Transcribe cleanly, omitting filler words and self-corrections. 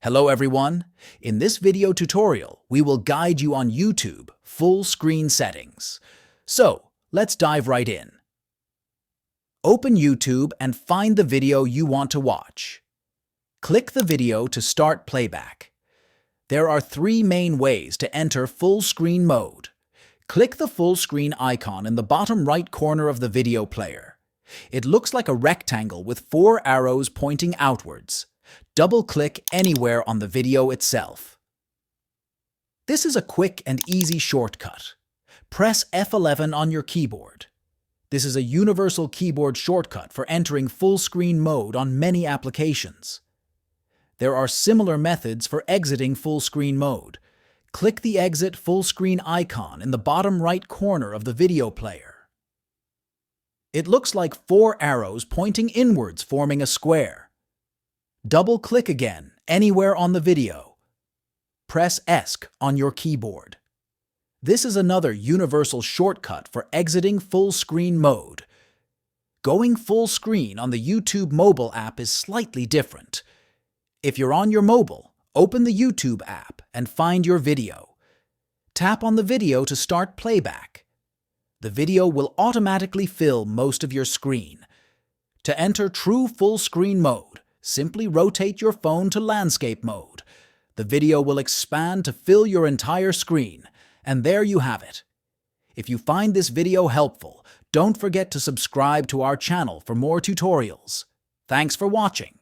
Hello everyone! In this video tutorial, we will guide you on YouTube full screen settings. So, let's dive right in. Open YouTube and find the video you want to watch. Click the video to start playback. There are three main ways to enter full screen mode. Click the full screen icon in the bottom right corner of the video player. It looks like a rectangle with four arrows pointing outwards. Double-click anywhere on the video itself. This is a quick and easy shortcut. Press F11 on your keyboard. This is a universal keyboard shortcut for entering full-screen mode on many applications. There are similar methods for exiting full-screen mode. Click the Exit Full Screen icon in the bottom right corner of the video player. It looks like four arrows pointing inwards forming a square. Double-click again anywhere on the video. Press ESC on your keyboard. This is another universal shortcut for exiting full-screen mode. Going full screen on the YouTube mobile app is slightly different. If you're on your mobile, open the YouTube app and find your video. Tap on the video to start playback. The video will automatically fill most of your screen. To enter true full-screen mode, simply rotate your phone to landscape mode. The video will expand to fill your entire screen, and there you have it. If you find this video helpful, don't forget to subscribe to our channel for more tutorials. Thanks for watching.